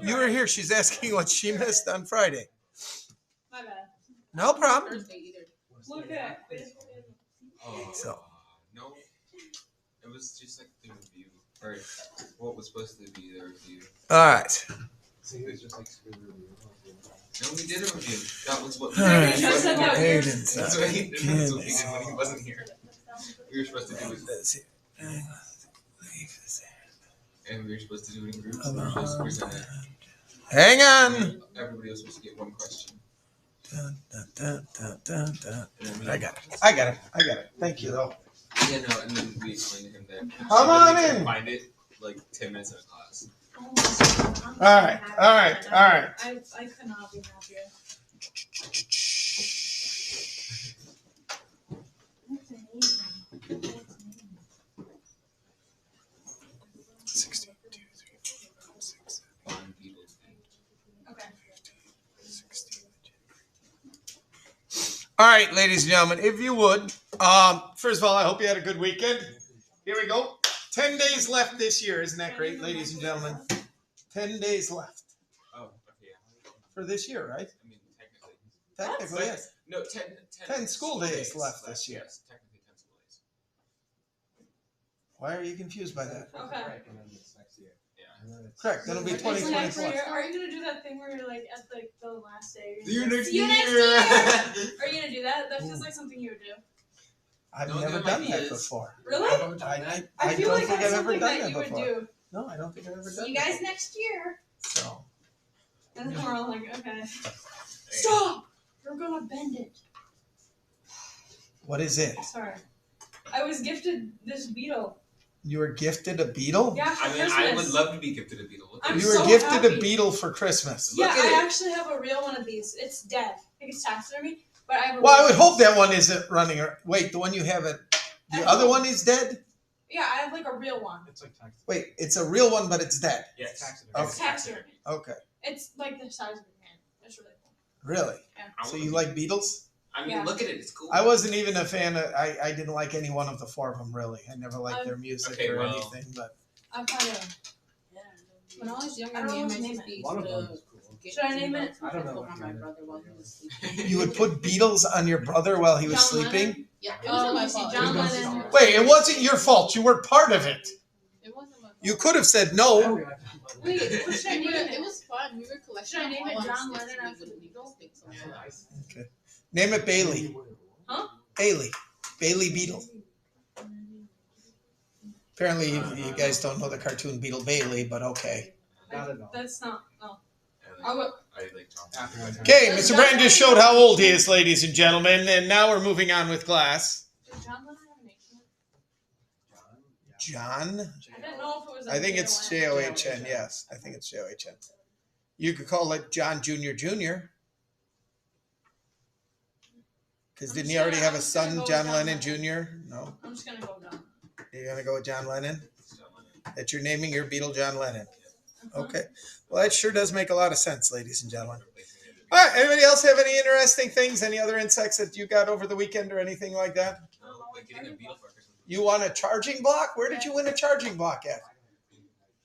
You were here. She's asking what she missed on Friday. My bad. No problem. Thursday either. Look at it. So. No, it was just like the review, or what was supposed to be the review. All right. No, we did a review. That was what. All right. That's Hayden's what he did when he wasn't here. We were supposed to do it, and we were supposed to do it in groups. And we were supposed to present it. Hang on. Everybody else was supposed to get one question. I got it. Thank you, though. Yeah, no, and then we explained to him that. Come on in. Find it like 10 minutes in a class. All right. I could not be happier. That's amazing. 16, 2, 3, 4, 5, 6, 7, Okay. 16. All right, ladies and gentlemen, if you would, first of all, I hope you had a good weekend. Here we go. 10 days left this year. Isn't that great, ladies and gentlemen? 10 days left Oh, okay. for this year, right? I mean, technically. Technically, yes. No, 10 school days left this year. Yes, technically 10 school days. Why are you confused by that? Okay. Yeah. Correct. That'll be It's next 2024. year. Are you gonna do that thing where you're like at like the last day? See you next See you next year. year. Are you gonna do that? That feels like something you would do. I've Don't never do done that ideas. before. Really? I I feel don't like think that's I've ever something done that that you would before. do. No, I don't think I've ever done See you that. guys next year. So, And then we're all like, okay. Stop! You're gonna bend it. what is it? Sorry. I was gifted this beetle. You were gifted a beetle? Yeah, for I mean, Christmas. I would love to be gifted a beetle. Look I'm at You this. were so gifted happy. a beetle for Christmas. Yeah, Look at I it. actually have a real one of these. It's dead. I think it's taxidermy, but I have a Well, I real would one. hope that one isn't running. Wait, the one you have at the other one is dead? Yeah, I have like a real one. It's like tax. Wait, it's a real one, but it's dead. Yes. Okay. It's taxidermy. Okay. It's like the size of your hand. It's really cool. Really? Yeah. So you like beetles? I mean, Yeah. look at it. It's cool. I wasn't even a fan of, I didn't like any one of the four of them, really. I never liked their music Okay, or well. anything, but I've had a. When I was younger, I don't me know and what my to name sister it. used One of them to is cool. get Should I name it? I don't know on what my to name it. brother while he was sleeping. you would put beetles on your brother while he was John sleeping? Lennon? Yeah, it Oh, wasn't my you see, fault. John It was- Lennon. Wait, it wasn't your fault. You were part of it. It wasn't my fault. You could have said no. Wait, what should I name It it? was fun. We were collecting. Should I name it all our John sticks Lennon and we after the would leave Beatles? sticks on the Okay. Name it Bailey. Huh? Bailey. Bailey Beetle. Apparently, you guys don't know the cartoon Beetle Bailey, but okay. Not at all. That's not. No. I I like, would. I like Tom. After my time. Okay, Mr. Brandon just showed how old he is, ladies and gentlemen, and now we're moving on with class. Did John Lennon have a name? John? I didn't know if it was. I think it's J-O-N. John. Yes, I think it's John. You could call it John Jr. Jr. Because I'm didn't just he already gonna- have I'm a just gonna son, go with John John Lennon Lennon. Jr.? No. I'm just gonna go down. You're going to go with John Lennon? John Lennon. That you're naming your Beetle John Lennon? Uh-huh. Okay. Well, that sure does make a lot of sense, ladies and gentlemen. All right. Anybody else have any interesting things? Any other insects that you got over the weekend or anything like that? No, like getting a beetle for Christmas. You won a charging block? Where did you win a charging block at?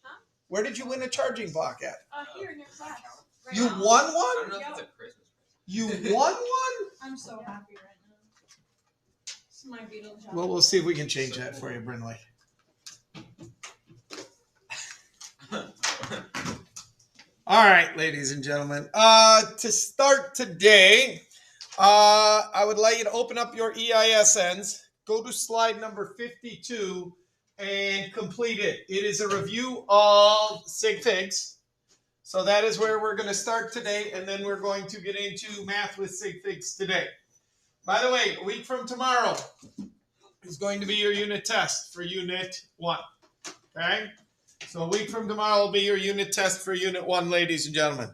Huh? Where did you win a charging block at? Here in your class. Right You now. won I one? don't know if it's a Christmas present. You won one? I'm so happy right now. It's my Beetle job. Well, we'll see if we can change that for you, Brinley. All right, ladies and gentlemen. To start today, I would like you to open up your EISNs, go to slide number 52, and complete it. It is a review of sig figs. So that is where we're going to start today, and then we're going to get into math with sig figs today. By the way, a week from tomorrow is going to be your unit test for Unit 1. Okay? So a week from tomorrow will be your unit test for Unit 1, ladies and gentlemen.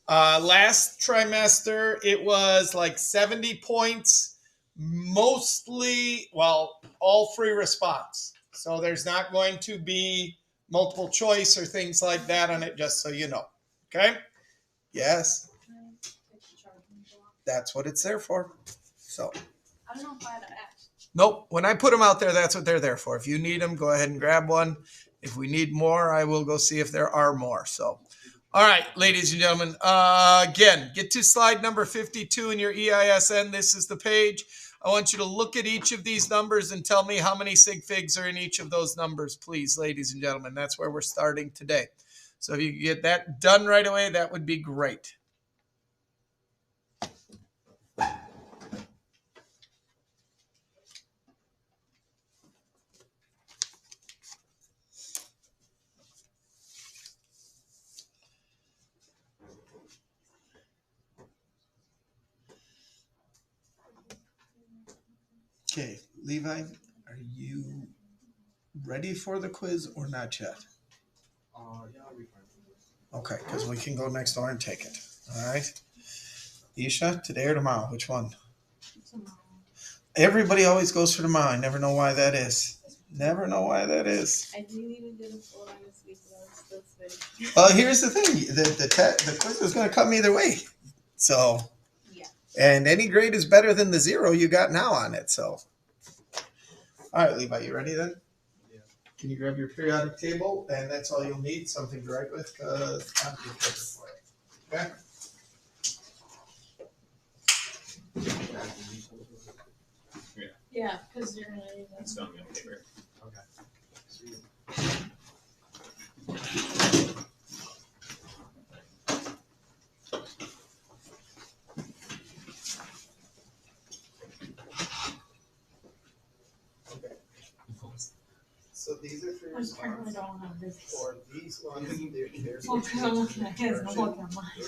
Last trimester, it was like 70 points, mostly, well, all free response. So there's not going to be multiple choice or things like that on it, just so you know. Okay? Yes, that's what it's there for. So, I don't know if I had to ask. nope. When I put them out there, that's what they're there for. If you need them, go ahead and grab one. If we need more, I will go see if there are more. So, All right, ladies and gentlemen. Again, get to slide number 52 in your EISN. This is the page. I want you to look at each of these numbers and tell me how many sig figs are in each of those numbers, please, ladies and gentlemen. That's where we're starting today. So if you could get that done right away, that would be great. Okay, Levi, are you ready for the quiz or not yet? Yeah, I'll be fine. Okay, because we can go next door and take it. All right. Isha, today or tomorrow? Which one? Tomorrow. Everybody always goes for tomorrow. I never know why that is. Never know why that is. I didn't even get a full honest week, but I was still sweaty. Well, here's the thing: the quiz is going to come either way. So, Yeah. and any grade is better than the 0 you got now on it. So, all right, Levi, you ready then? Yeah. Can you grab your periodic table? And that's all you'll need, something to write with, because I'm going to for you. Okay. Yeah, because you're gonna use It's that. not on paper. So these are for your I apparently response. don't have this. Or these ones, there's Well, because I'm looking at his and I'm looking at mine. Yeah,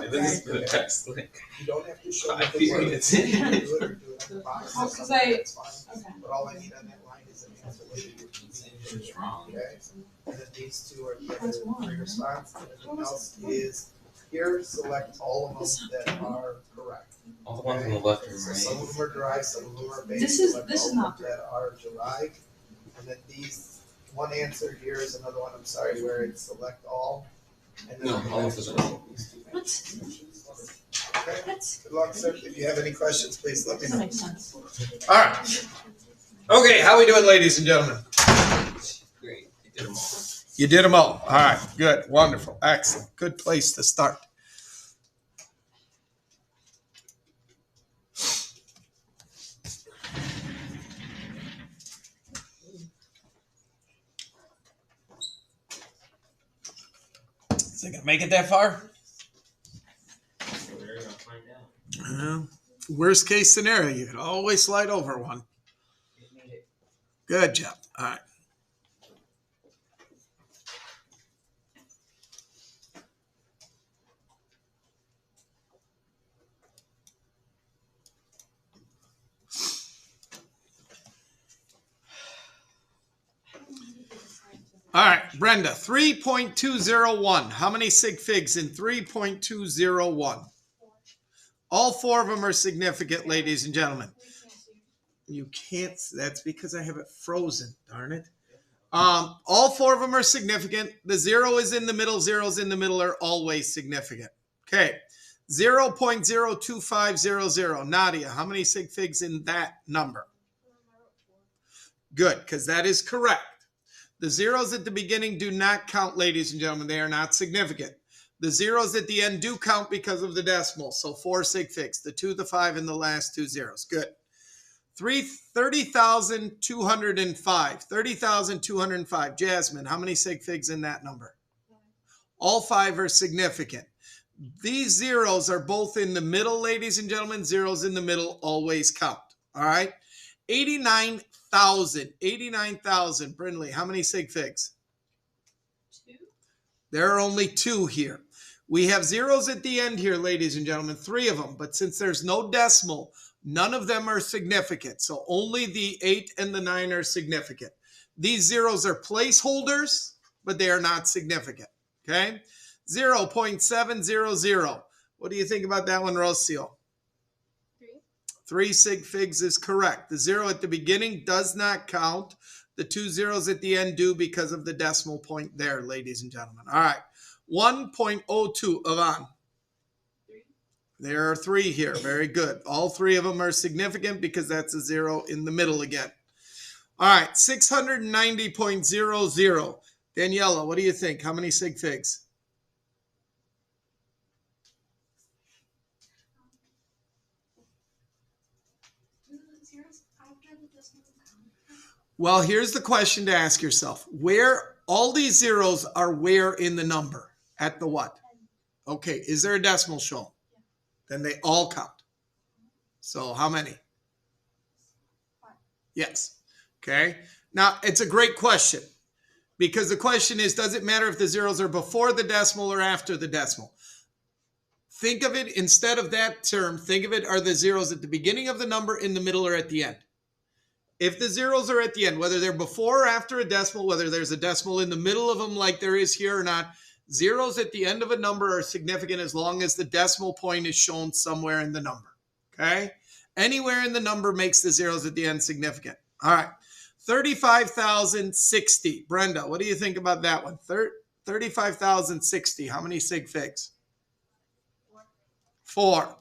this is the best. Like, You don't have to show 5 the word. minutes. Do it or do it on the box. Oh, 'cause I- That's fine. Okay. But all I need on that line is an answer. Whether you It's wrong. Okay. And then these two are the That's other one, three right? response. And everything else is here. Select all of them that are correct. All the ones on the left and So some of right. them are derived, some of them are based. This is- Select this all is of them not that are derived. And then these one answer here is another one. I'm sorry, where it's select all. And then No, the all of last those are one. wrong. What? Okay. What? Good luck, sir. If you have any questions, please let me Doesn't know. make sense. All right. Okay, how we doing, ladies and gentlemen? Great. You did them all. You did them all. All right, good, wonderful, excellent. Good place to start. Is it gonna make it that far? We're gonna find out. Worst case scenario, you could always slide over one. It made it. Good job. All right. All right, Brenda, 3.201. How many sig figs in 3.201? All 4 of them are significant, ladies and gentlemen. You can't, that's because I have it frozen, darn it. All 4 of them are significant. The 0 is in the middle, zeros in the middle are always significant. Okay, 0.02500. Nadia, how many sig figs in that number? Good, because that is correct. The zeros at the beginning do not count, ladies and gentlemen. They are not significant. The zeros at the end do count because of the decimal. So 4 sig figs, the 2, the 5, and the last 2 zeros. Good. 30,205. 30,205. Jasmine, how many sig figs in that number? All 5 are significant. These zeros are both in the middle, ladies and gentlemen. Zeros in the middle always count. All right. 89,000. 89,000. Brindley, how many sig figs? 2? There are only 2 here. We have zeros at the end here, ladies and gentlemen, 3 of them. But since there's no decimal, none of them are significant. So only the 8 and the 9 are significant. These zeros are placeholders, but they are not significant. Okay? 0.700. What do you think about that one, Rocio? 3 sig figs is correct. The 0 at the beginning does not count. The 2 zeros at the end do because of the decimal point there, ladies and gentlemen. All right. 1.02, Yvonne. 3. There are 3 here. Very good. All 3 of them are significant because that's a 0 in the middle again. All right. 690.00. Daniela, what do you think? How many sig figs? Well, here's the question to ask yourself. Where all these zeros are where in the number? At the what? Okay, is there a decimal shown? Then they all count. So how many? 5. Yes. Okay. Now, it's a great question because the question is, does it matter if the zeros are before the decimal or after the decimal? Think of it, instead of that term, think of it, are the zeros at the beginning of the number, in the middle, or at the end? If the zeros are at the end, whether they're before or after a decimal, whether there's a decimal in the middle of them like there is here or not, zeros at the end of a number are significant as long as the decimal point is shown somewhere in the number. Okay? Anywhere in the number makes the zeros at the end significant. All right. 35,060. Brenda, what do you think about that one? 35,060. How many sig figs? 4.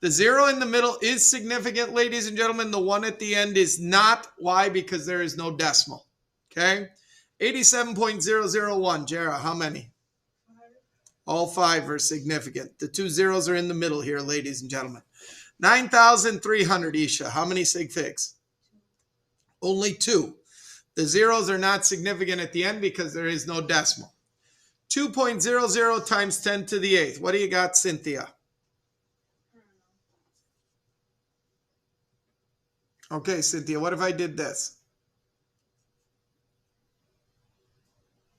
The 0 in the middle is significant, ladies and gentlemen. The 1 at the end is not. Why? Because there is no decimal. Okay? 87.001. Jara, how many? 5. All 5 are significant. The 2 zeros are in the middle here, ladies and gentlemen. 9,300, Isha. How many sig figs? Only 2. The zeros are not significant at the end because there is no decimal. 2.00 times 10 to the 8th. What do you got, Cynthia? Okay, Cynthia, what if I did this?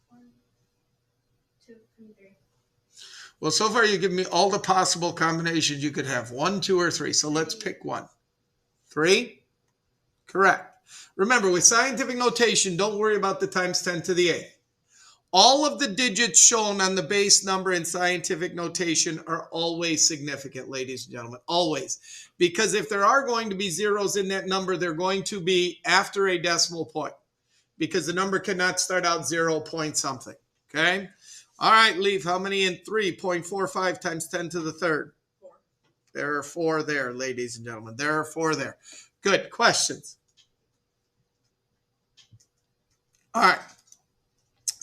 1, 2, and 3. Well, so far you give me all the possible combinations you could have. 1, 2, or 3. So let's pick one. 3? Correct. Remember, with scientific notation, don't worry about the times 10 to the 8th. All of the digits shown on the base number in scientific notation are always significant, ladies and gentlemen, always. Because if there are going to be zeros in that number, they're going to be after a decimal point because the number cannot start out 0 point something, okay? All right, Leaf, how many in 3.45 times 10 to the 3rd? 4. There are 4 there, ladies and gentlemen. There are 4 there. Good. Questions? All right.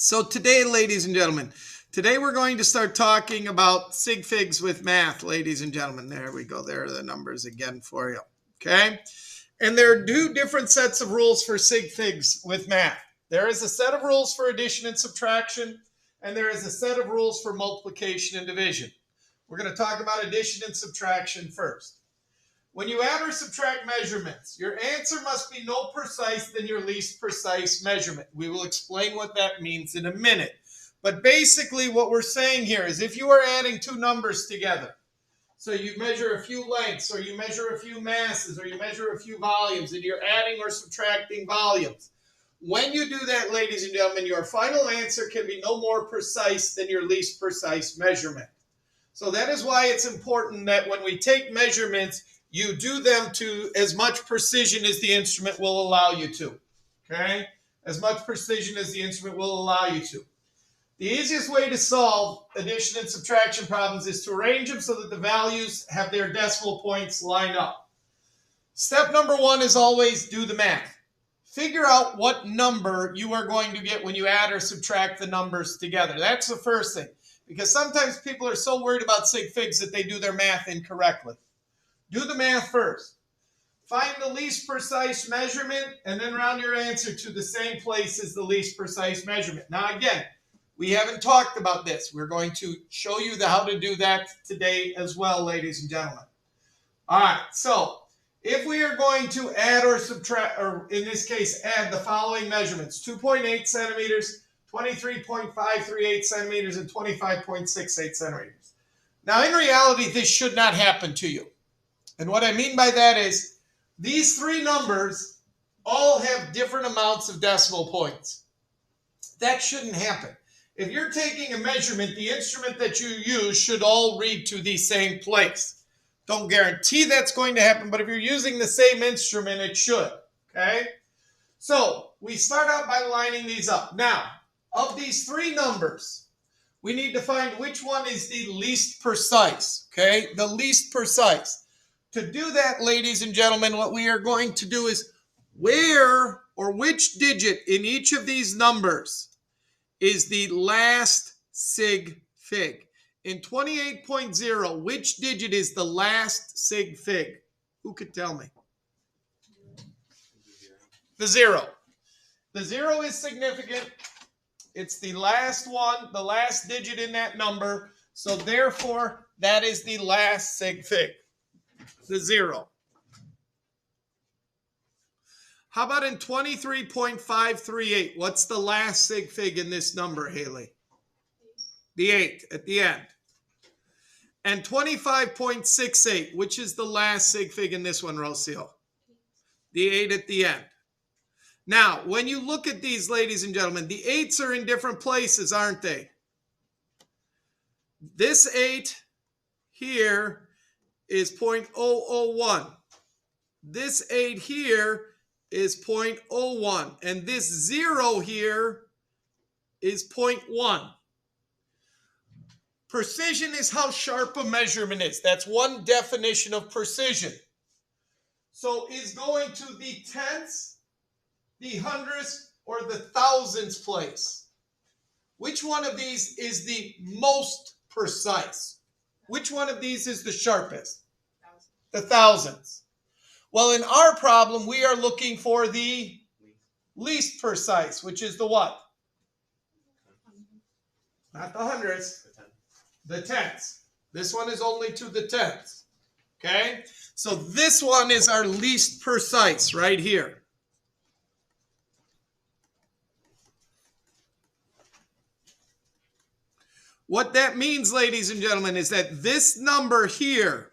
So today, ladies and gentlemen, today we're going to start talking about sig figs with math, ladies and gentlemen. There we go. There are the numbers again for you. Okay. And there are 2 different sets of rules for sig figs with math. There is a set of rules for addition and subtraction, and there is a set of rules for multiplication and division. We're going to talk about addition and subtraction first. When you add or subtract measurements, your answer must be no precise than your least precise measurement. We will explain what that means in a minute. But basically what we're saying here is if you are adding 2 numbers together, so you measure a few lengths, or you measure a few masses, or you measure a few volumes, and you're adding or subtracting volumes. When you do that, ladies and gentlemen, your final answer can be no more precise than your least precise measurement. So that is why it's important that when we take measurements, you do them to as much precision as the instrument will allow you to. Okay? As much precision as the instrument will allow you to. The easiest way to solve addition and subtraction problems is to arrange them so that the values have their decimal points line up. Step number 1 is always do the math. Figure out what number you are going to get when you add or subtract the numbers together. That's the first thing. Because sometimes people are so worried about sig figs that they do their math incorrectly. Do the math first. Find the least precise measurement and then round your answer to the same place as the least precise measurement. Now again, we haven't talked about this. We're going to show you how to do that today as well, ladies and gentlemen. All right, so if we are going to add or subtract, or in this case, add the following measurements: 2.8 centimeters, 23.538 centimeters, and 25.68 centimeters. Now in reality, this should not happen to you. And what I mean by that is these 3 numbers all have different amounts of decimal points. That shouldn't happen. If you're taking a measurement, the instrument that you use should all read to the same place. Don't guarantee that's going to happen, but if you're using the same instrument, it should. Okay? So we start out by lining these up. Now, of these 3 numbers, we need to find which one is the least precise. Okay? The least precise. To do that, ladies and gentlemen, what we are going to do is where or which digit in each of these numbers is the last sig fig. In 28.0, which digit is the last sig fig? Who could tell me? The 0. The 0 is significant. It's the last one, the last digit in that number. So therefore, that is the last sig fig, the 0. How about in 23.538? What's the last sig fig in this number, Haley? The 8 at the end. And 25.68, which is the last sig fig in this one, Rocio? The 8 at the end. Now, when you look at these, ladies and gentlemen, the 8s are in different places, aren't they? This 8 here is 0.001. This 8 here is 0.01. And this 0 here is 0.1. Precision is how sharp a measurement is. That's one definition of precision. So is going to the tenths, the hundredths, or the thousandths place? Which one of these is the most precise? Which one of these is the sharpest? The thousandths. Well, in our problem, we are looking for the least precise, which is the what? Not the hundredths. The tenths. This one is only to the tenths. Okay? So this one is our least precise right here. What that means, ladies and gentlemen, is that this number here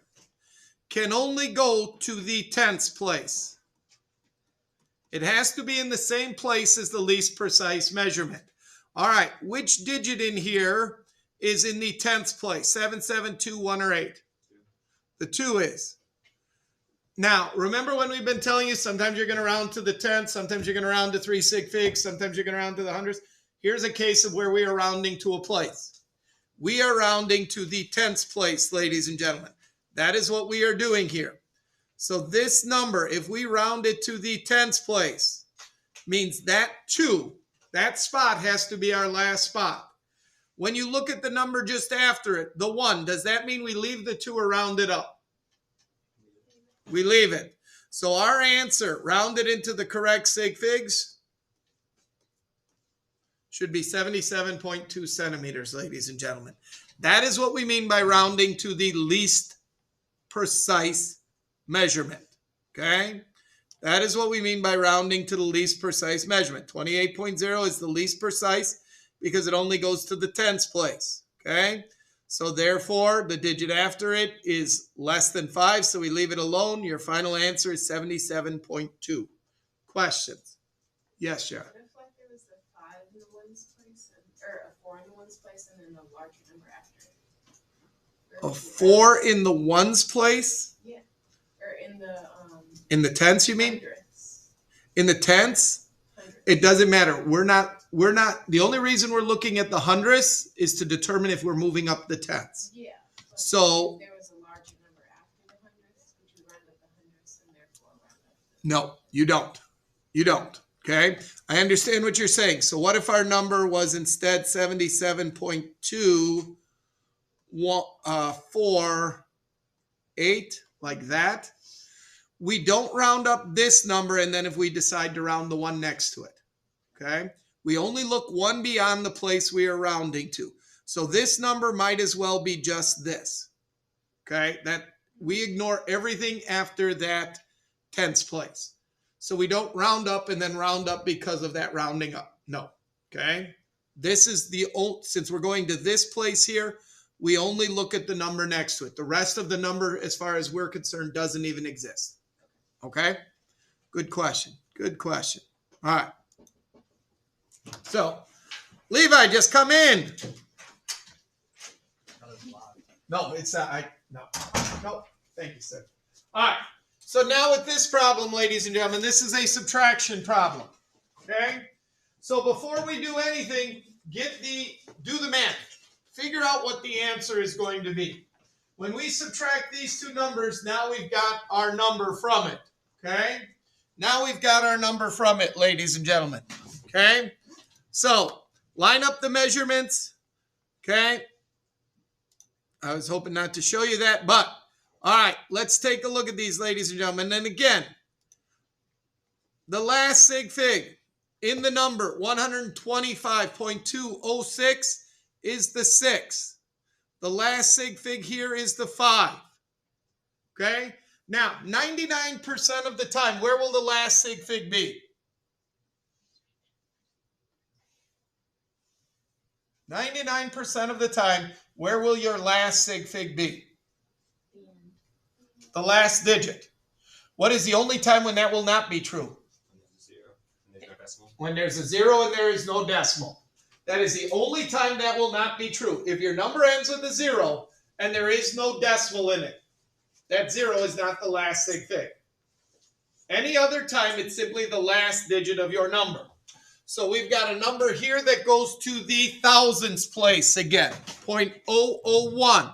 can only go to the tenths place. It has to be in the same place as the least precise measurement. All right, which digit in here is in the tenths place? 7, 7, 2, 1, or 8? The 2 is. Now, remember when we've been telling you sometimes you're going to round to the tenths, sometimes you're going to round to 3 sig figs, sometimes you're going to round to the hundredths. Here's a case of where we are rounding to a place. We are rounding to the tenths place, ladies and gentlemen. That is what we are doing here. So this number, if we round it to the tenths place, means that 2, that spot has to be our last spot. When you look at the number just after it, the 1, does that mean we leave the 2 or round it up? We leave it. So our answer, rounded into the correct sig figs, should be 77.2 centimeters, ladies and gentlemen. That is what we mean by rounding to the least precise measurement. Okay? That is what we mean by rounding to the least precise measurement. 28.0 is the least precise because it only goes to the tenths place. Okay? So therefore, the digit after it is less than 5, so we leave it alone. Your final answer is 77.2. Questions? Yes, Sharon. What if like there was a 5 in the ones place, or a 4 in the ones place, and then a larger number after it? A 4 in the ones place? Yeah. Or In the tenths, you mean? hundredths. In the tenths? Hundredths. It doesn't matter. We're not, the only reason we're looking at the hundredths is to determine if we're moving up the tenths. Yeah. But So- if there was a larger number after the hundredths, would you round up the hundredths and therefore round up the... No, you don't. You don't. Okay? I understand what you're saying. So what if our number was instead 77.2, 4, 8, like that? We don't round up this number, and then if we decide to round the one next to it. Okay? We only look one beyond the place we are rounding to. So this number might as well be just this. Okay? That we ignore everything after that tenths place. So we don't round up and then round up because of that rounding up. No. Okay? This is the old, since we're going to this place here, we only look at the number next to it. The rest of the number, as far as we're concerned, doesn't even exist. Okay? Good question. Good question. All right. So, Levi, just come in. No, it's not. No. Thank you, sir. All right. So now with this problem, ladies and gentlemen, this is a subtraction problem. Okay? So before we do anything, do the math. Figure out what the answer is going to be. When we subtract these two numbers, now we've got our number from it. Okay? Now we've got our number from it, ladies and gentlemen. Okay? So, line up the measurements. Okay? I was hoping not to show you that, but all right, let's take a look at these, ladies and gentlemen. And again, the last sig fig in the number 125.206 is the 6. The last sig fig here is the 5. Okay? Now, 99% of the time, where will the last sig fig be? 99% of the time, where will your last sig fig be? The last digit. What is the only time when that will not be true? When there's a 0 and there is no decimal. That is the only time that will not be true. If your number ends with a 0 and there is no decimal in it, that 0 is not the last sig fig. Any other time, it's simply the last digit of your number. So we've got a number here that goes to the thousands place again, 0.001.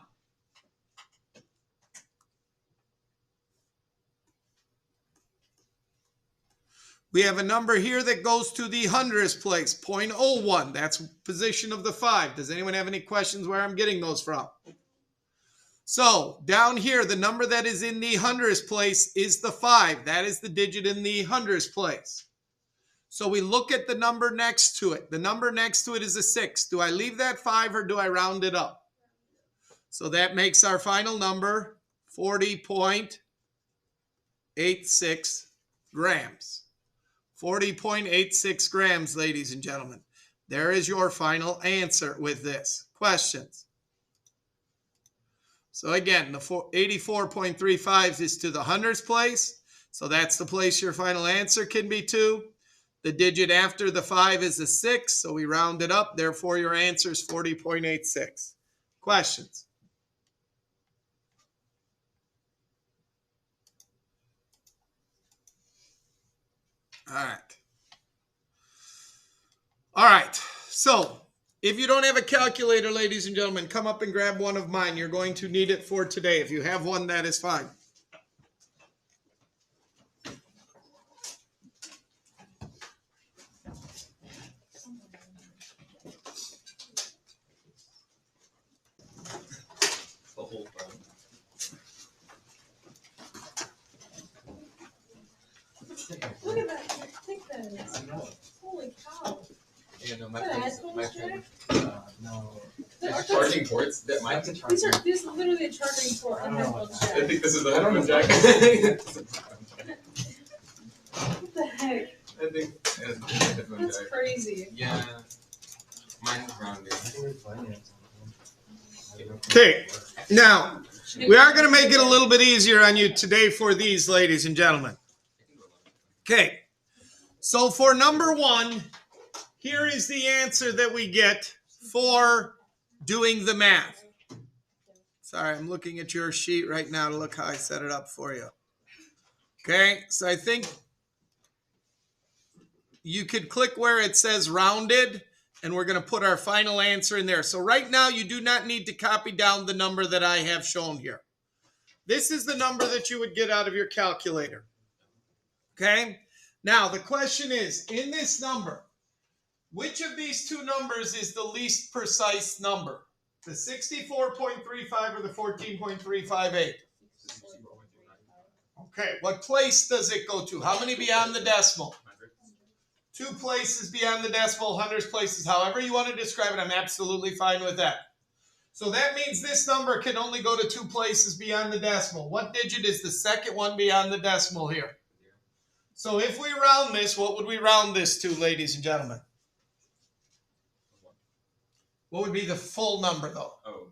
We have a number here that goes to the hundredths place, 0.01. That's position of the 5. Does anyone have any questions where I'm getting those from? So down here, the number that is in the hundredths place is the 5. That is the digit in the hundredths place. So we look at the number next to it. The number next to it is a 6. Do I leave that 5 or do I round it up? So that makes our final number 40.86 grams. 40.86 grams, ladies and gentlemen. There is your final answer with this. Questions? So again, the 84.35 is to the hundredths place. So that's the place your final answer can be to. The digit after the 5 is a 6, so we round it up. Therefore, your answer is 40.86. Questions? All right. All right. So if you don't have a calculator, ladies and gentlemen, come up and grab one of mine. You're going to need it for today. If you have one, that is fine. The whole time. Look at that. Thick those. Holy cow. Yeah, no, Is that headphones, Jack? No. That's charging ports. That might. That's a charger. This is literally a charging port on headphones, Jack. I think this is the I don't know. jack. What the heck? I think it's the headphone That's jack. crazy. Yeah. Mine's rounded. Okay. Now, we are going to make it a little bit easier on you today for these, ladies and gentlemen. Okay. So for number 1, here is the answer that we get for doing the math. Sorry, I'm looking at your sheet right now to look how I set it up for you. Okay, so I think you could click where it says rounded, and we're going to put our final answer in there. So right now, you do not need to copy down the number that I have shown here. This is the number that you would get out of your calculator. Okay, now the question is, in this number, which of these two numbers is the least precise number? The 64.35 or the 14.358? Okay, what place does it go to? How many beyond the decimal? 2 places beyond the decimal, hundredths places, however you want to describe it, I'm absolutely fine with that. So that means this number can only go to 2 places beyond the decimal. What digit is the second one beyond the decimal here? So if we round this, what would we round this to, ladies and gentlemen? What would be the full number, though? Oh,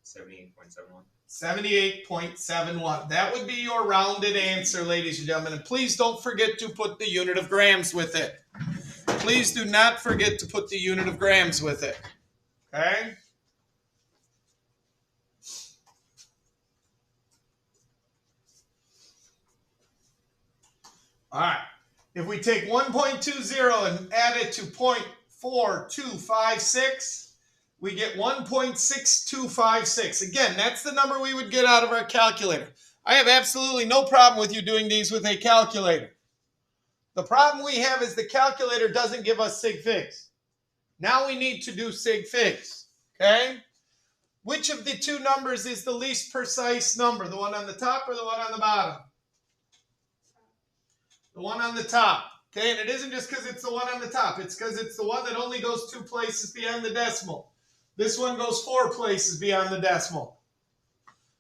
78.71. 78.71. That would be your rounded answer, ladies and gentlemen. And please don't forget to put the unit of grams with it. Please do not forget to put the unit of grams with it. Okay? All right. If we take 1.20 and add it to 0.4256, we get 1.6256. Again, that's the number we would get out of our calculator. I have absolutely no problem with you doing these with a calculator. The problem we have is the calculator doesn't give us sig figs. Now we need to do sig figs. Okay? Which of the two numbers is the least precise number? The one on the top or the one on the bottom? The one on the top. Okay, and it isn't just because it's the one on the top. It's because it's the one that only goes 2 places beyond the decimal. This one goes 4 places beyond the decimal.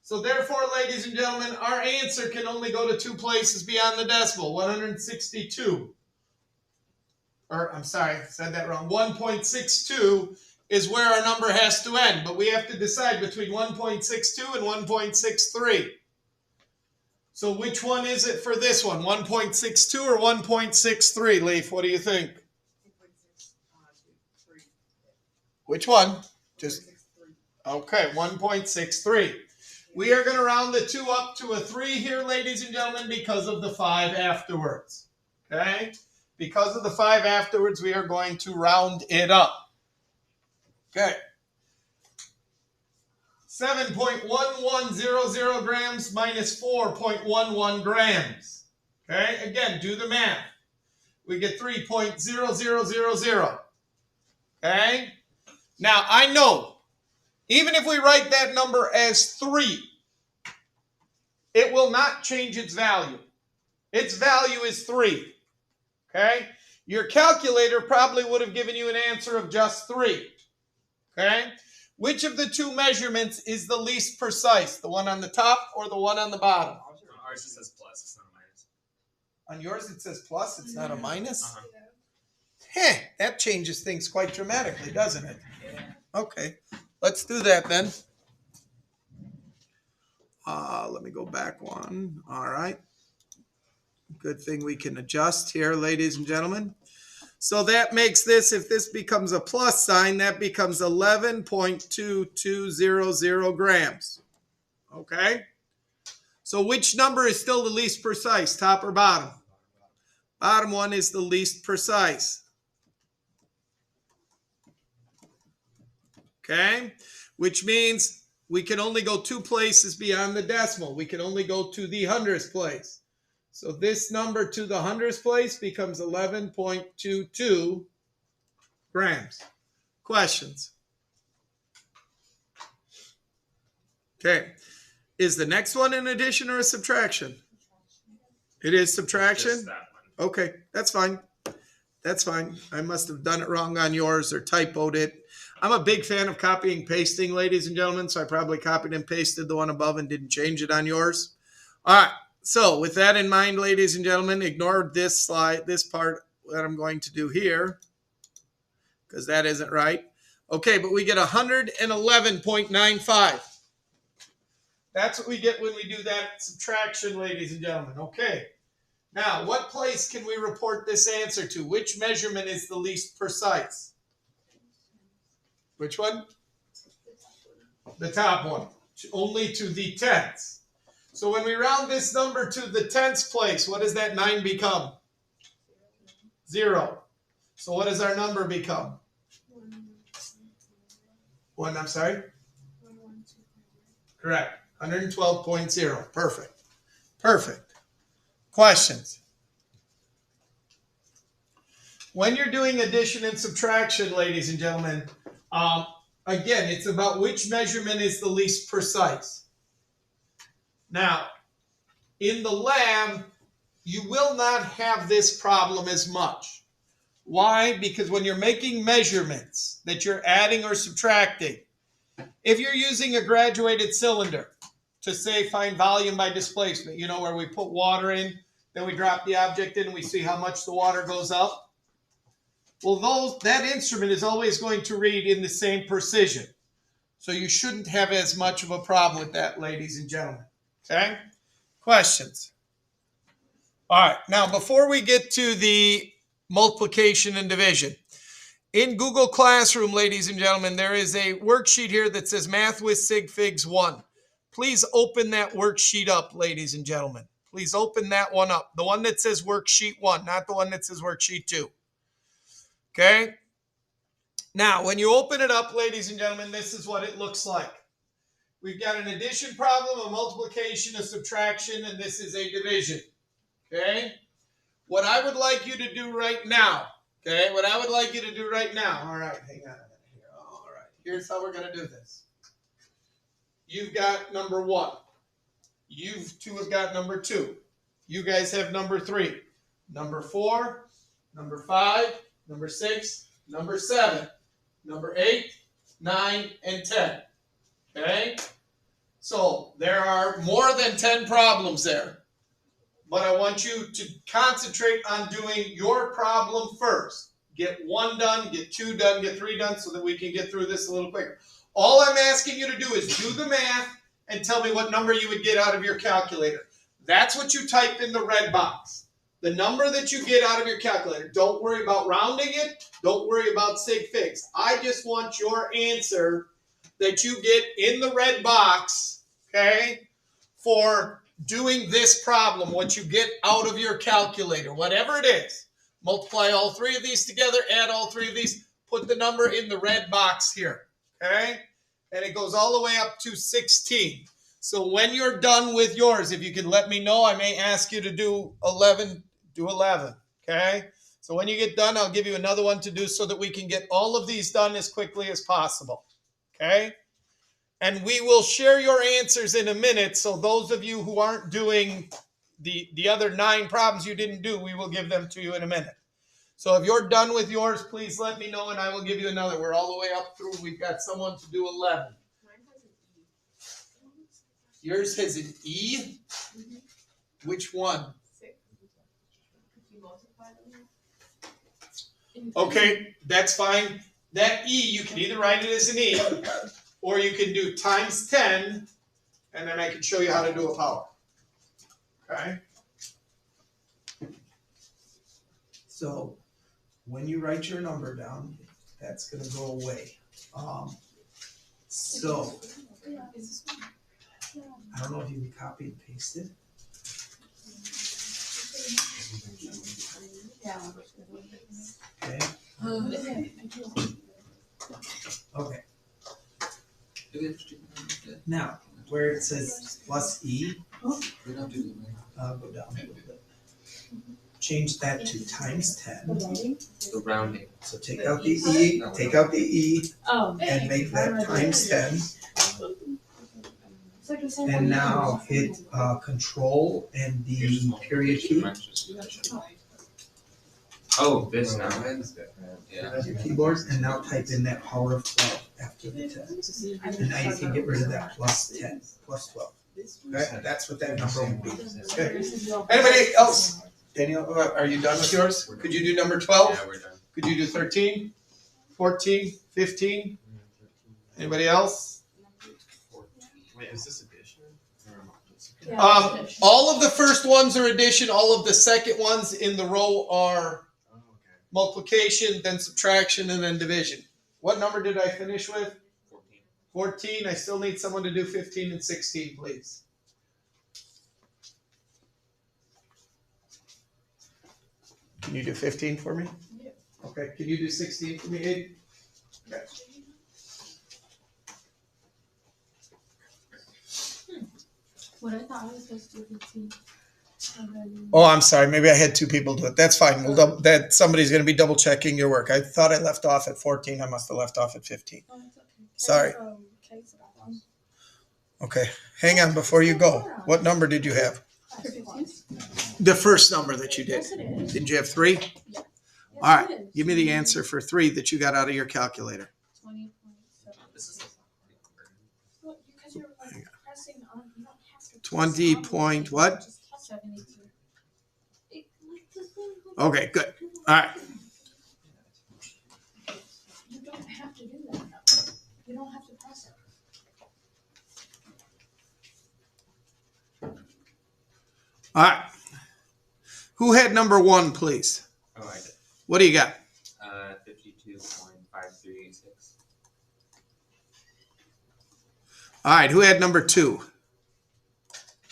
So therefore, ladies and gentlemen, our answer can only go to 2 places beyond the decimal, 162. Or, I'm sorry, I said that wrong. 1.62 is where our number has to end, but we have to decide between 1.62 and 1.63. So which one is it for this one, 1.62 or 1.63, Leaf? What do you think? 2.6, 3. Which one? Just, okay, 1.63. We are going to round the 2 up to a 3 here, ladies and gentlemen, because of the 5 afterwards. Okay? Because of the 5 afterwards, we are going to round it up. Okay. 7.1100 grams minus 4.11 grams. Okay? Again, do the math. We get 3.0000. Okay? Now, I know, even if we write that number as 3, it will not change its value. Its value is 3. Okay? Your calculator probably would have given you an answer of just 3. Okay? Which of the 2 measurements is the least precise? The one on the top or the one on the bottom? Ours just says plus, it's not a minus. On yours it says plus, it's not a minus? Uh-huh. Heh, that changes things quite dramatically, doesn't it? Okay, let's do that then. Let me go back one. All right. Good thing we can adjust here, ladies and gentlemen. So that makes this, if this becomes a plus sign, that becomes 11.2200 grams. Okay? So which number is still the least precise, top or bottom? Bottom one is the least precise. Okay? Which means we can only go 2 places beyond the decimal. We can only go to the hundredths place. So this number to the hundredths place becomes 11.22 grams. Questions? Okay. Is the next one an addition or a subtraction? It is subtraction? Just that one. Okay, that's fine. That's fine. I must have done it wrong on yours or typoed it. I'm a big fan of copying and pasting, ladies and gentlemen, so I probably copied and pasted the one above and didn't change it on yours. All right. So with that in mind, ladies and gentlemen, ignore this slide, this part that I'm going to do here, because that isn't right. Okay, but we get 111.95. That's what we get when we do that subtraction, ladies and gentlemen. Okay. Now, what place can we report this answer to? Which measurement is the least precise? Which one? The top one. Only to the tenths. So when we round this number to the tenths place, what does that 9 become? 0. So what does our number become? 1, I'm sorry? Correct. 112.0. Perfect. Perfect. Questions? When you're doing addition and subtraction, ladies and gentlemen, again, it's about which measurement is the least precise. Now, in the lab, you will not have this problem as much. Why? Because when you're making measurements that you're adding or subtracting, if you're using a graduated cylinder to say find volume by displacement, you know, where we put water in, then we drop the object in and we see how much the water goes up. Well, that instrument is always going to read in the same precision. So you shouldn't have as much of a problem with that, ladies and gentlemen. Okay? Questions? All right. Now, before we get to the multiplication and division, in Google Classroom, ladies and gentlemen, there is a worksheet here that says Math with Sig Figs 1. Please open that worksheet up, ladies and gentlemen. Please open that one up. The one that says Worksheet 1, not the one that says Worksheet 2. Okay? Now, when you open it up, ladies and gentlemen, this is what it looks like. We've got an addition problem, a multiplication, a subtraction, and this is a division. Okay? What I would like you to do right now, all right, hang on a minute here. All right, here's how we're going to do this. You've got number 1. You two have got number 2. You guys have number 3. Number 4, number 5, number 6, number 7, number 8, 9, and 10. Okay? So there are more than 10 problems there. But I want you to concentrate on doing your problem first. Get 1 done, get 2 done, get 3 done so that we can get through this a little quicker. All I'm asking you to do is do the math and tell me what number you would get out of your calculator. That's what you type in the red box. The number that you get out of your calculator. Don't worry about rounding it. Don't worry about sig figs. I just want your answer that you get in the red box, okay, for doing this problem, what you get out of your calculator, whatever it is. Multiply all 3 of these together, add all 3 of these, put the number in the red box here, okay? And it goes all the way up to 16. So when you're done with yours, if you can let me know, I may ask you to do 11, okay? So when you get done, I'll give you another one to do so that we can get all of these done as quickly as possible, okay? And we will share your answers in a minute. So those of you who aren't doing the other 9 problems you didn't do, we will give them to you in a minute. So if you're done with yours, please let me know and I will give you another. We're all the way up through. We've got someone to do 11. Mine has an E. Yours has an E? Which one? 6. If you multiply them. Okay, that's fine. That E, you can either write it as an E, or you can do times 10, and then I can show you how to do a power. Okay? So, when you write your number down, that's going to go away. So, I don't know if you can copy and paste it. Okay? Okay. Now, where it says plus E, We don't do the go down a little bit. Change that to times 10. the rounding. So take out the E, Oh. and make that times 10. And now hit Control and the period key. Oh, this now. Yeah. Your keyboards, and now type in that power of 12 after the 10. And now you can get rid of that plus 10, plus 12. Okay, that's what that number would be. Okay. Anybody else? Daniel, are you done with yours? Could you do number 12? Yeah, we're done. Could you do 13, 14, 15? Anybody else? Wait, is this addition? All of the first ones are addition. All of the second ones in the row are Oh, okay. multiplication, then subtraction, and then division. What number did I finish with? 14. 14. I still need someone to do 15 and 16, please. Can you do 15 for me? Yeah. Okay. Can you do 16 for me, Aiden? Okay. What I thought I was supposed to do 15. Oh, I'm sorry. Maybe I had 2 people do it. That's fine. We'll that somebody's going to be double checking your work. I thought I left off at 14. I must have left off at 15. Oh, it's okay. Sorry. Kate's about one. Okay. Hang on before you go. What number did you have? 15. The first number that you did. Yes, it is. Didn't you have 3? Yes, All right. it is. Give me the answer for 3 that you got out of your calculator. 20.7. This is Well, because you're like pressing on, you don't have to. 20 point what? Just 72. Okay, good. All right. You don't have to do that. You don't have to press it. All right. Who had number 1, please? Oh, I did. What do you got? 52.5386. All right. Who had number 2?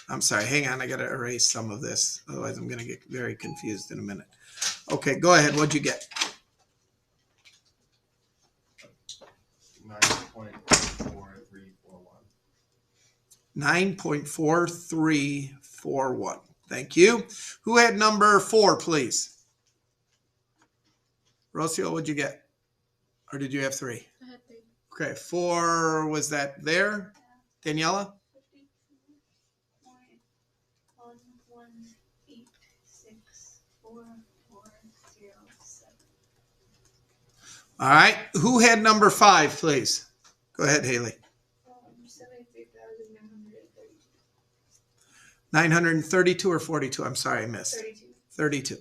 I'm sorry. Hang on. I got to erase some of this. Otherwise, I'm going to get very confused in a minute. Okay, go ahead. What'd you get? 9.4341. 9.4341. Thank you. Who had number 4, please? Rocio, what'd you get? Or did you have 3? I had 3. Okay, 4, was that there? Daniela? 52.1186440. All right. Who had number 5, please? Go ahead, Haley. 932 or 42? I'm sorry, I missed. 32.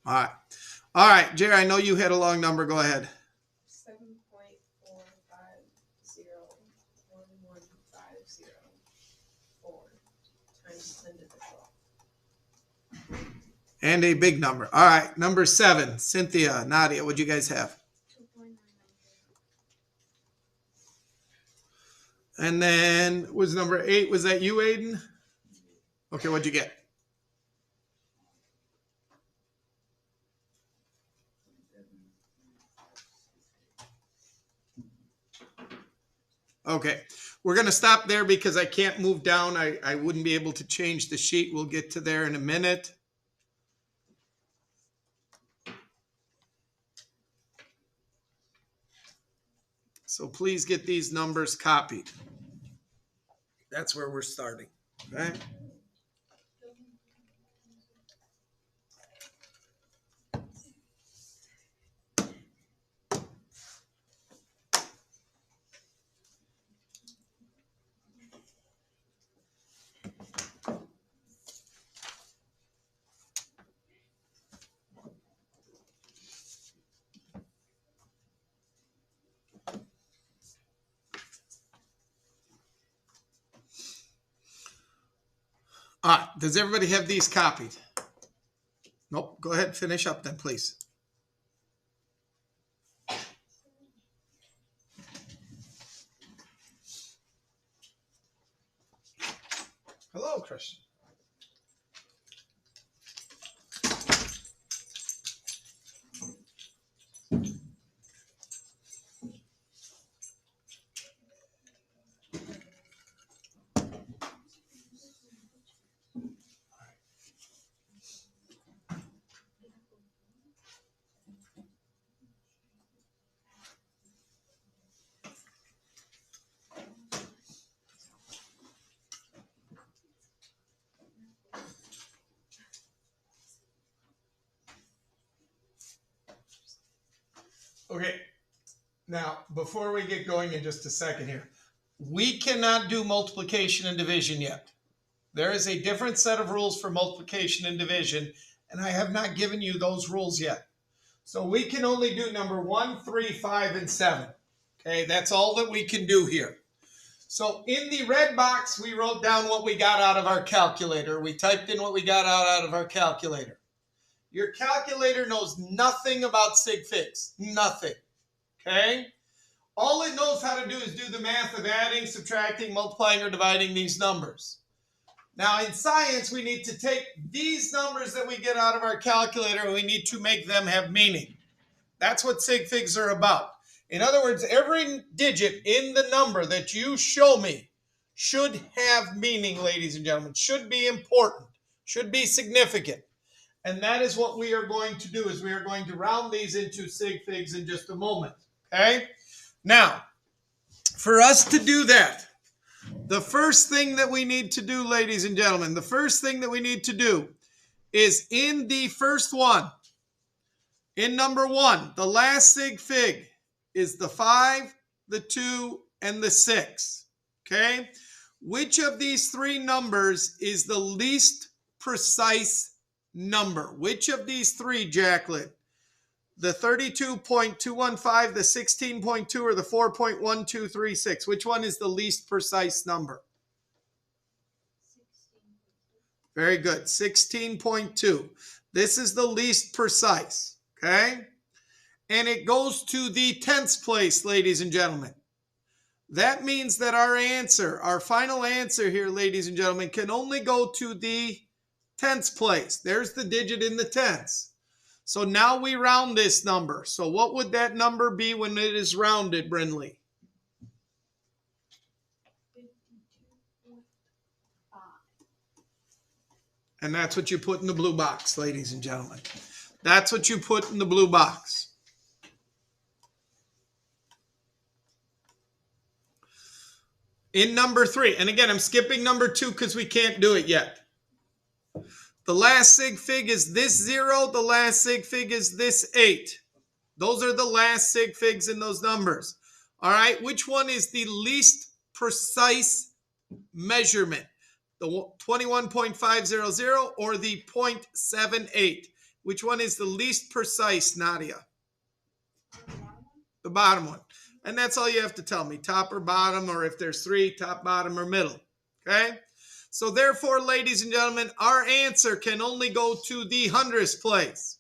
All right. All right, Jerry, I know you had a long number. Go ahead. 7.45011504 times 10 to the 12. And a big number. All right, number 7. Cynthia, Nadia, what'd you guys have? 2.993. And then was number 8, was that you, Aiden? Okay, what'd you get? Okay, we're going to stop there because I can't move down. I wouldn't be able to change the sheet. We'll get to there in a minute. So please get these numbers copied. That's where we're starting. Okay. All right, does everybody have these copied? Nope, go ahead and finish up then, please. Hello, Christian. Okay, now before we get going in just a second here, we cannot do multiplication and division yet. There is a different set of rules for multiplication and division, and I have not given you those rules yet. So we can only do number 1, 3, 5, and 7. Okay, that's all that we can do here. So in the red box, we wrote down what we got out of our calculator. We typed in what we got out of our calculator. Your calculator knows nothing about sig figs. Nothing. Okay? All it knows how to do is do the math of adding, subtracting, multiplying, or dividing these numbers. Now, in science, we need to take these numbers that we get out of our calculator and we need to make them have meaning. That's what sig figs are about. In other words, every digit in the number that you show me should have meaning, ladies and gentlemen, should be important, should be significant. And that is what we are going to do, is we are going to round these into sig figs in just a moment. Okay? Now, for us to do that, the first thing that we need to do, ladies and gentlemen, the first thing that we need to do is in the first one, in number 1, the last sig fig is the 5, the 2, and the 6. Okay? Which of these 3 numbers is the least precise number? Which of these 3, Jacqueline? The 32.215, the 16.2, or the 4.1236? Which one is the least precise number? 16. Very good. 16.2. This is the least precise. Okay? And it goes to the 10th place, ladies and gentlemen. That means that our answer, our final answer here, ladies and gentlemen, can only go to the 10th place. There's the digit in the tens. So now we round this number. So what would that number be when it is rounded, Brindley? 52.5. And that's what you put in the blue box, ladies and gentlemen. That's what you put in the blue box. In number 3, and again, I'm skipping number 2 because we can't do it yet. The last sig fig is this 0. The last sig fig is this 8. Those are the last sig figs in those numbers. All right, which one is the least precise measurement? The 21.500 or the 0.78? Which one is the least precise, Nadia? The bottom one. And that's all you have to tell me, top or bottom, or if there's three, top, bottom, or middle. Okay? So therefore, ladies and gentlemen, our answer can only go to the hundredths place.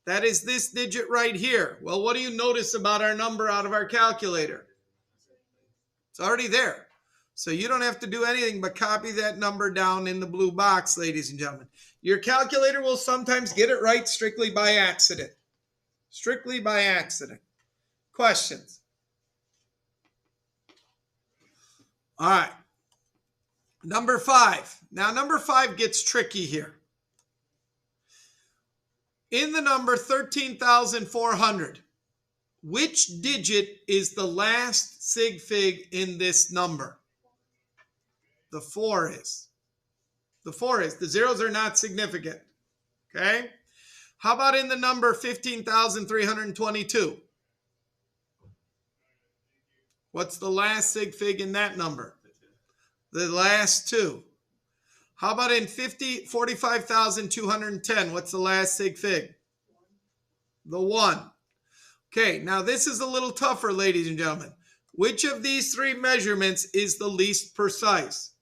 That is this digit right here. Well, what do you notice about our number out of our calculator? It's already there. So you don't have to do anything but copy that number down in the blue box, ladies and gentlemen. Your calculator will sometimes get it right strictly by accident. Strictly by accident. Questions? All right. Number 5. Now, number 5 gets tricky here. In the number 13,400, which digit is the last sig fig in this number? The 4 is. The 4 is. The zeros are not significant. Okay? How about in the number 15,322? What's the last sig fig in that number? The last 2. How about in 45,210? What's the last sig fig? The 1. Okay, now this is a little tougher, ladies and gentlemen. Which of these 3 measurements is the least precise?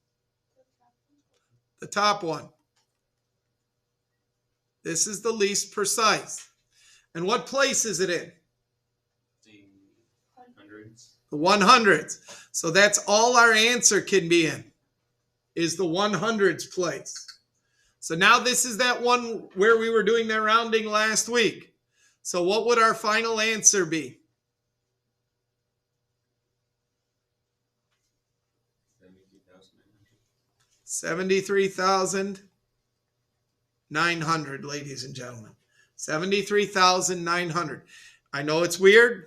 The top one. This is the least precise. And what place is it in? The hundreds. The 100s. So that's all our answer can be in, is the 100s place. So now this is that one where we were doing that rounding last week. So what would our final answer be? 73,900, ladies and gentlemen. 73,900. I know it's weird.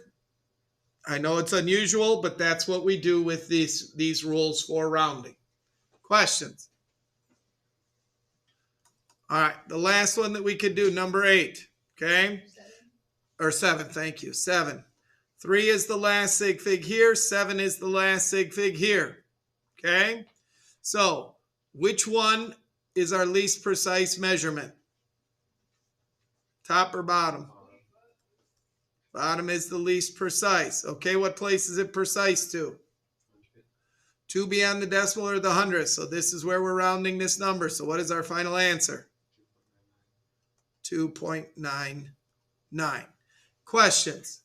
I know it's unusual, but that's what we do with these rules for rounding. Questions? All right, the last one that we could do, number 8, okay? Or 7, thank you, 7. 3 is the last sig fig here, 7 is the last sig fig here, okay? So, which one is our least precise measurement? Top or bottom? Bottom is the least precise. Okay, what place is it precise to? 2 beyond the decimal or the hundredth. So this is where we're rounding this number. So what is our final answer? 2.99. Questions?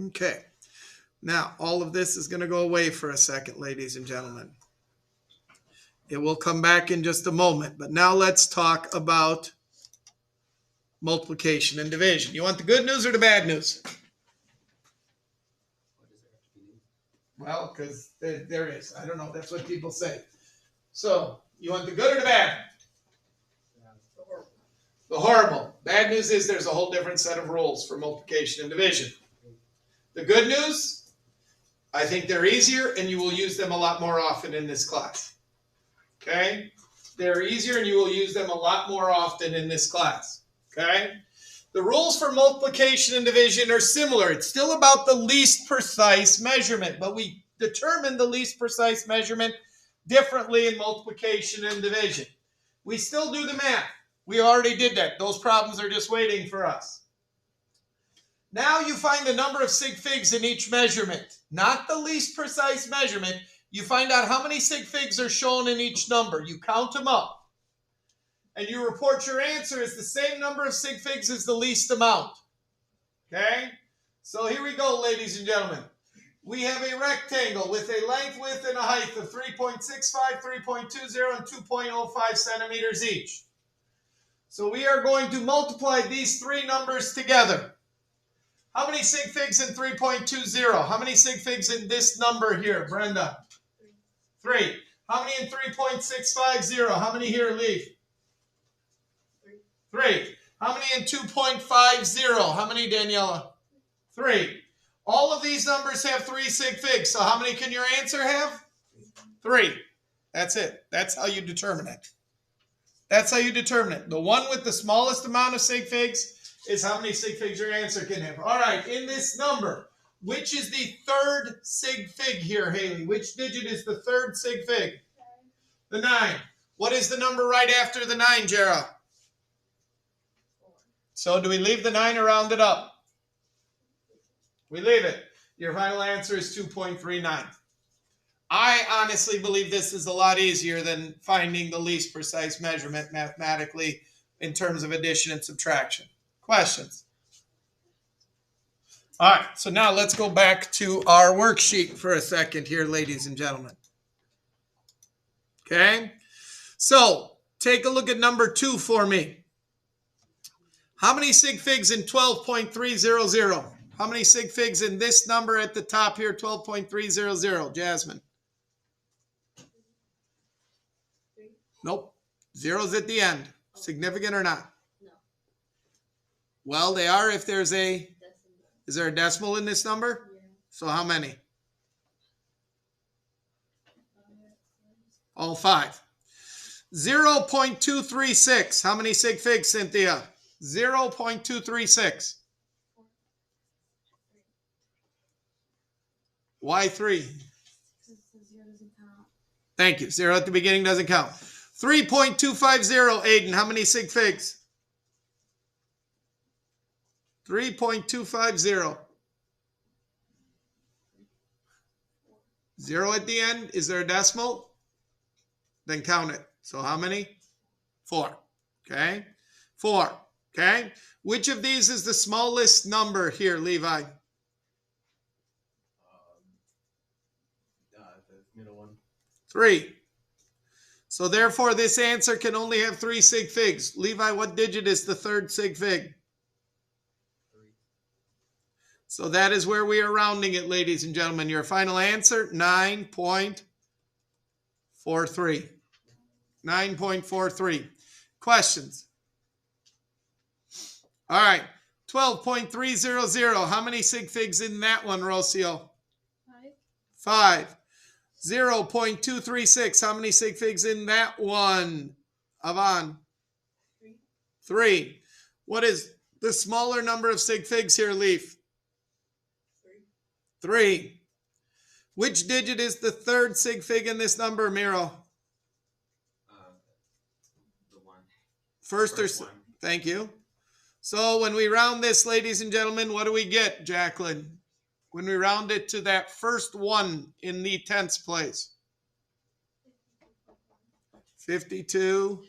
Okay. Now, all of this is going to go away for a second, ladies and gentlemen. It will come back in just a moment. But now let's talk about multiplication and division. You want the good news or the bad news? Well, because there is. I don't know. That's what people say. So, you want the good or the bad? The horrible. Bad news is there's a whole different set of rules for multiplication and division. The good news, I think they're easier and you will use them a lot more often in this class. Okay? They're easier and you will use them a lot more often in this class. Okay? The rules for multiplication and division are similar. It's still about the least precise measurement, but we determine the least precise measurement differently in multiplication and division. We still do the math. We already did that. Those problems are just waiting for us. Now you find the number of sig figs in each measurement, not the least precise measurement. You find out how many sig figs are shown in each number. You count them up. And you report your answer as the same number of sig figs as the least amount. Okay? So here we go, ladies and gentlemen. We have a rectangle with a length, width, and a height of 3.65, 3.20, and 2.05 centimeters each. So we are going to multiply these 3 numbers together. How many sig figs in 3.20? How many sig figs in this number here, Brenda? 3. How many in 3.650? How many here, Leaf? 3. How many in 2.50? How many, Daniela? 3. All of these numbers have 3 sig figs. So how many can your answer have? 3. That's it. That's how you determine it. That's how you determine it. The one with the smallest amount of sig figs is how many sig figs your answer can have. All right, in this number, which is the third sig fig here, Haley? Which digit is the third sig fig? The 9. What is the number right after the 9, Jera? 4. So do we leave the 9 or round it up? We leave it. Your final answer is 2.39. I honestly believe this is a lot easier than finding the least precise measurement mathematically in terms of addition and subtraction. Questions? All right, so now let's go back to our worksheet for a second here, ladies and gentlemen. Okay, so take a look at number 2 for me. How many sig figs in 12.300? How many sig figs in this number at the top here, 12.300, Jasmine? Nope. Zeros at the end. Significant or not? No. Well, they are if there's a, Decimal. is there a decimal in this number? Yeah. So how many? All 5. 0.236. How many sig figs, Cynthia? 0.236. Why 3? Because the 0 doesn't count. Thank you. 0 at the beginning doesn't count. 3.250, Aiden. How many sig figs? 3.250. 0 at the end. Is there a decimal? Then count it. So how many? 4. Okay. 4. Okay. Which of these is the smallest number here, Levi? The middle one. 3. So therefore, this answer can only have 3 sig figs. Levi, what digit is the third sig fig? 3. So that is where we are rounding it, ladies and gentlemen. Your final answer, 9.43. 9.43. Questions? All right. 12.300. How many sig figs in that one, Rocio? 5. 0.236. How many sig figs in that one? Avan? 3. What is the smaller number of sig figs here, Leaf? 3. Which digit is the third sig fig in this number, Miro? The 1. First or First one. Thank you. So when we round this, ladies and gentlemen, what do we get, Jacqueline? When we round it to that first 1 in the tens place. 52.1.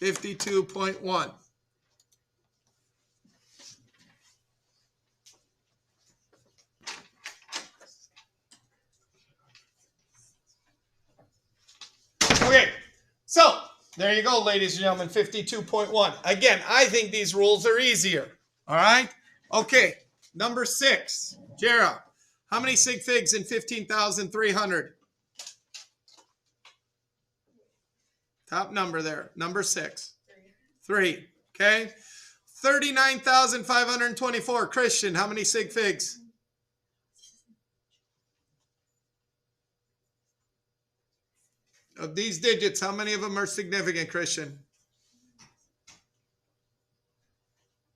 52.1. Okay, so there you go, ladies and gentlemen, 52.1. Again, I think these rules are easier. All right? Okay, number 6. Jera, how many sig figs in 15,300? Top number there, number 6. 3. Okay. 39,524. Christian, how many sig figs? Of these digits, how many of them are significant, Christian?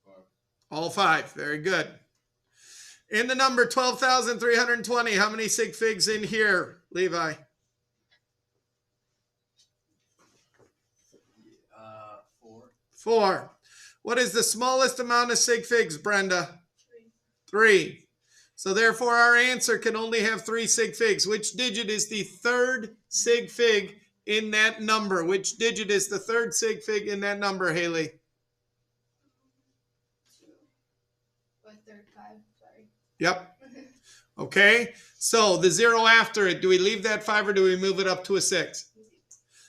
5. All 5. Very good. In the number 12,320, how many sig figs in here, Levi? 4. 4. What is the smallest amount of sig figs, Brenda? 3. So therefore, our answer can only have 3 sig figs. Which digit is the third sig fig in that number? Which digit is the third sig fig in that number, Haley? What, third 5? Sorry. Yep. Okay. So the 0 after it, do we leave that 5 or do we move it up to a 6?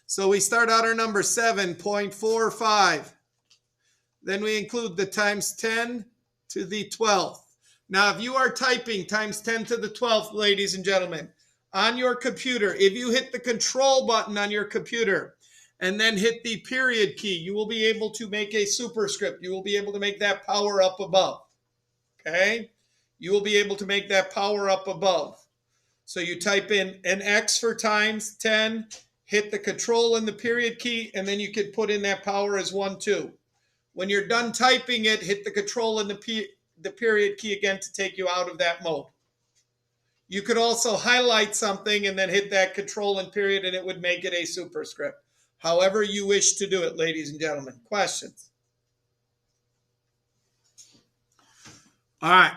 So we start out our number 7.45. Then we include the times 10 to the 12th. Now, if you are typing times 10 to the 12th, ladies and gentlemen, on your computer, if you hit the control button on your computer and then hit the period key, you will be able to make a superscript. You will be able to make that power up above. Okay? You will be able to make that power up above. So you type in an X for times 10, hit the control and the period key, and then you could put in that power as 1, 2. When you're done typing it, hit the control and the period key again to take you out of that mode. You could also highlight something and then hit that control and period, and it would make it a superscript. However you wish to do it, ladies and gentlemen. Questions? All right.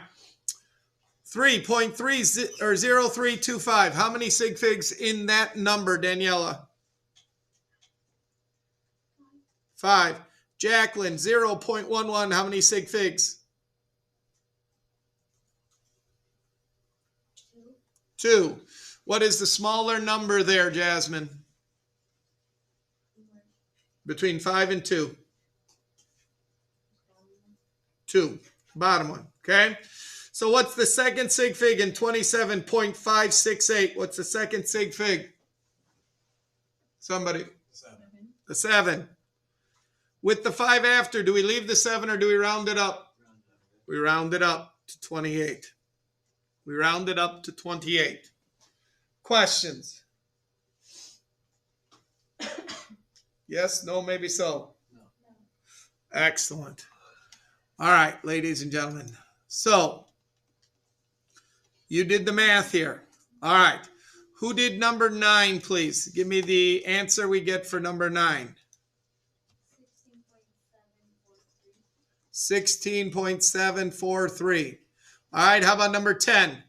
3.3 or 0325. How many sig figs in that number, Daniela? 5. Jacqueline, 0.11. How many sig figs? 2. What is the smaller number there, Jasmine? Between 5 and 2. 2. Bottom one. Okay. So what's the second sig fig in 27.568? What's the second sig fig? Somebody. 7. The 7. With the 5 after, do we leave the 7 or do we round it up? We round it up to 28. We round it up to 28. Questions? Yes, no, maybe so. No. Excellent. All right, ladies and gentlemen. So, you did the math here. All right. Who did number 9, please? Give me the answer we get for number 9. 16.743. All right, how about number 10? 138.798625.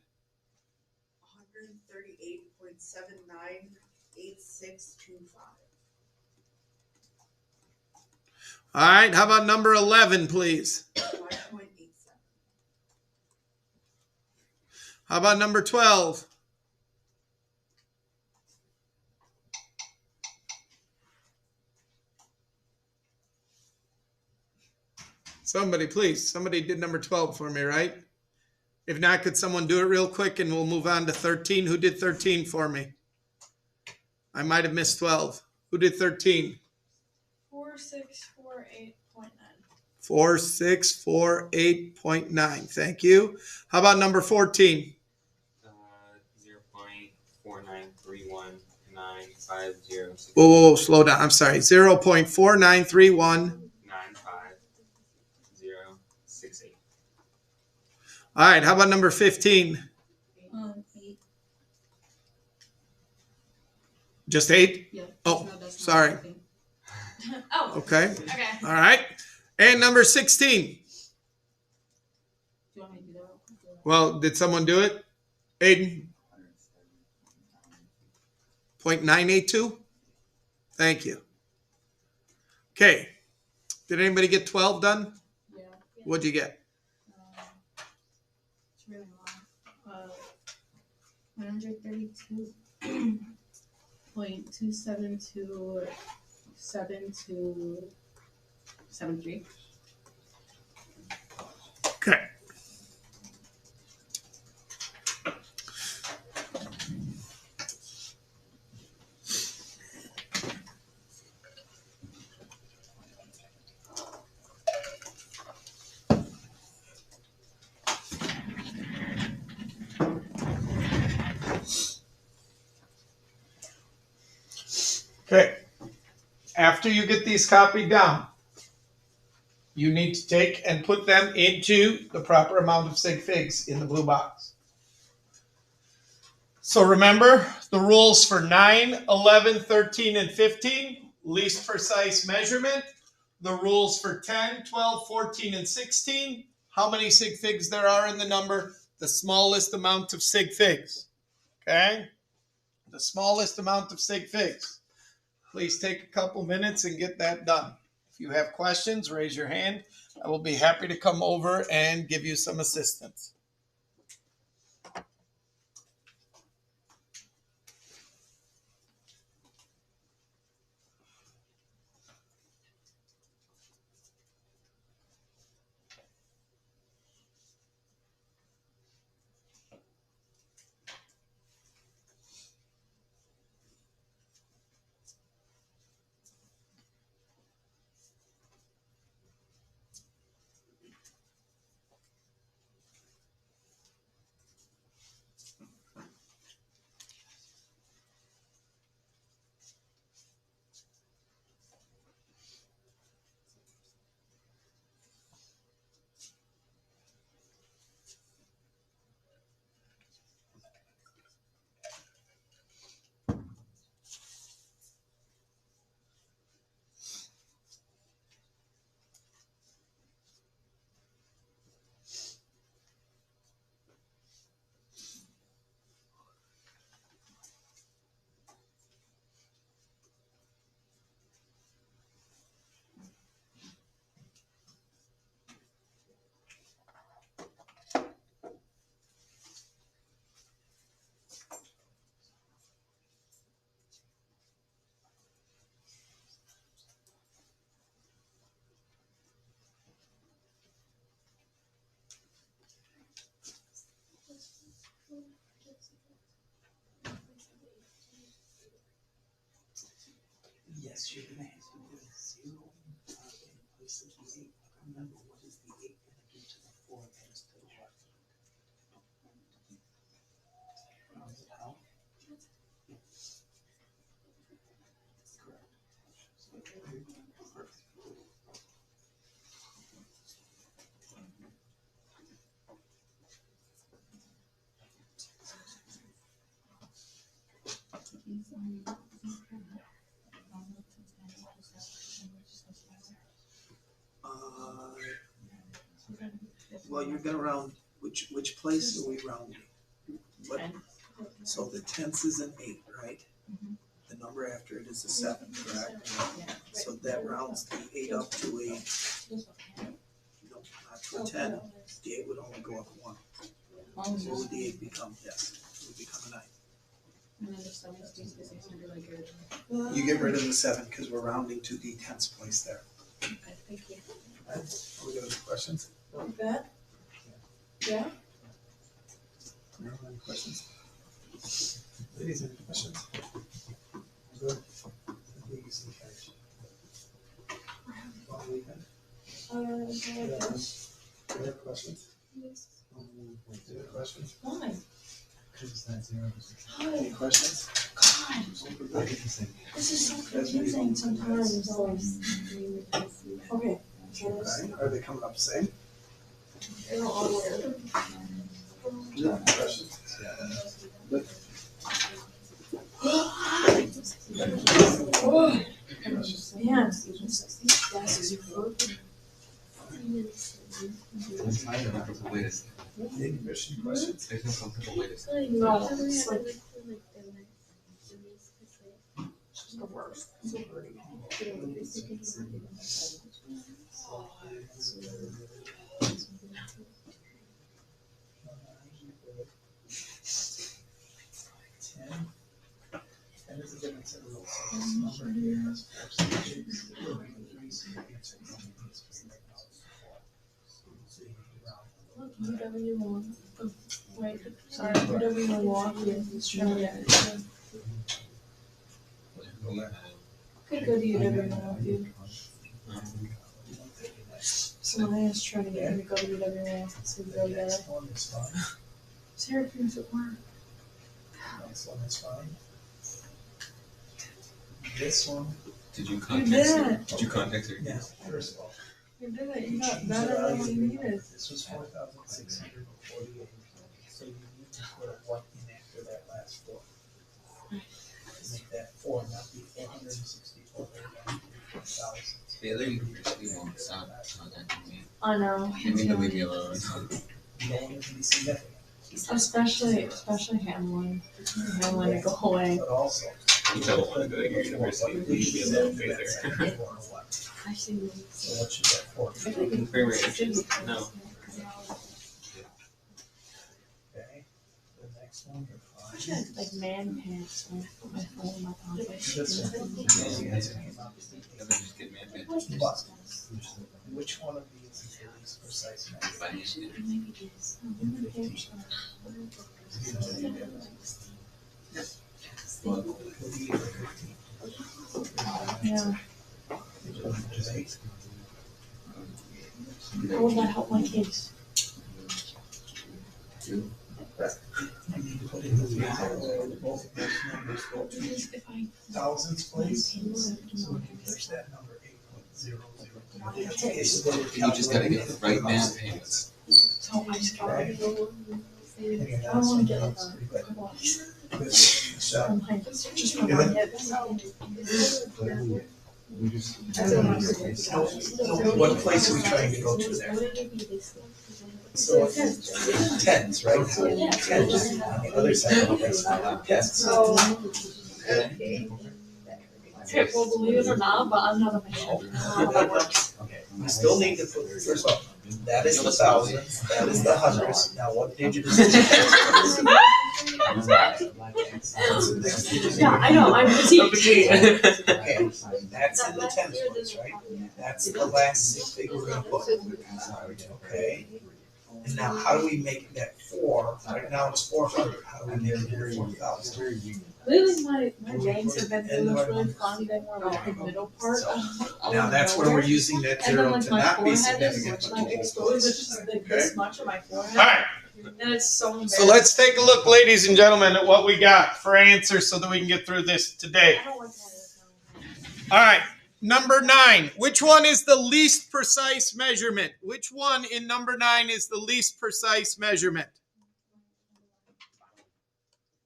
All right, how about number 11, please? 5.87. How about number 12? Somebody, please. Somebody did number 12 for me, right? If not, could someone do it real quick and we'll move on to 13? Who did 13 for me? I might have missed 12. Who did 13? 4648.9. 4648.9. Thank you. How about number 14? 0.49319506. Whoa, slow down. I'm sorry. 0.4931. 95068. All right. How about number 15? 8. Just 8? Yeah. Oh, No, that's not sorry. anything. Oh. Okay. Okay. All right. And number 16. Do you want me to do that? Well, did someone do it? Aiden? 0.982? Thank you. Okay. Did anybody get 12 done? Yeah. What'd you get? It's really long. 132.2727273. Okay. Okay. After you get these copied down, you need to take and put them into the proper amount of sig figs in the blue box. So remember the rules for 9, 11, 13, and 15, least precise measurement. The rules for 10, 12, 14, and 16, how many sig figs there are in the number, the smallest amount of sig figs. Okay? The smallest amount of sig figs. Please take a couple minutes and get that done. If you have questions, raise your hand. I will be happy to come over and give you some assistance. Yes, you're gonna have to do 0 in place of the 8. Remember, what is the 8 gonna do to the 4 that is to the left? Rounds it out. Correct. Perfect. Well, you're gonna round, which place are we rounding? What, so the tenth is an 8, right? The number after it is a 7, correct? So that rounds the 8 up to a, no, not to a 10. The 8 would only go up 1. What would the 8 become? Yes, it would become a 9. And then if someone stays busy, it's gonna be like good. You get rid of the 7 because we're rounding to the 10th place there. Okay, thank you. Right? Are we good with questions? Like that? Yeah? No, any questions? Ladies, any questions? Good. Easy catch. Long weekend. Yes. Do you have questions? Do you have questions? Why? Any questions? God, this is so confusing sometimes. Okay. Okay, are they coming up the same? They're all weird. Yeah. Questions? Man, this is broken. There's no comfortable way to say it. Any questions? There's no comfortable way to say it. No, it's like the worst. So hurting. And it's a different set of rules. So this number here has 4 stages. So the answer is right now is 4. So you need to round. UW1. Wait, sorry, UW Milwaukee. Australia. Could go to UW Milwaukee. Somebody is trying to get me to go to UW Milwaukee, so we go The there. next one is fine. Syracuse at work. Next one is fine. This one, Did you You contact did her? it. Did you contact her? yeah, first of all. You did it. You got better than what you needed. This was 4,648. So you need to put a 1 in after that last 4. To make that 4, not be 464. The other university won't stop contacting me. I know. They need to leave me alone. You don't want it to be significant. Especially Hamlin. Hamlin to go away. But also. You don't want to go to your university. You should be able to pay there. I see. So what should that 4 be? Very anxious. No. Okay, the next one, you're I fine. should have like man pants when I put my phone in my pocket. This one, Yeah, that's okay. Never just get mad at me. but which one of these is the least precise method? Maybe this. Women pants What do you get for 15? Yeah. Just 8. How will that help my case? Two. You need to put in the both of those numbers go to If I thousands place. So when you touch that number 8.00. You just gotta get the right math payments. so I just got Okay. I don't want to get like a watch. From my just from my head. What place are we trying to go to there? So tens, right? Tens on the other side of the place, tens. Okay. Okay, well, believe it or not, but I'm not a machine. I don't know how that works. We still need to put, first of all, that is the thousands, that is the hundreds. Now what digit is it? Yeah, I know, I'm petite. Okay, that's in the tens place, right? That's the last 6 figure we're gonna put. Okay? And now how do we make that 4? Right now it's 400. How do we make it into 4,000? Lately, my veins have been doing this really fun. They more like the middle part. Now that's where we're using that And then 0 like to my not be forehead is significant, but like to exposed. It's just like this much of my forehead. All right. And it's so embarrassing. So let's take a look, ladies and gentlemen, at what we got for answers so that we can get through this today. I don't like that. All right. Number 9. Which one is the least precise measurement? Which one in number 9 is the least precise measurement?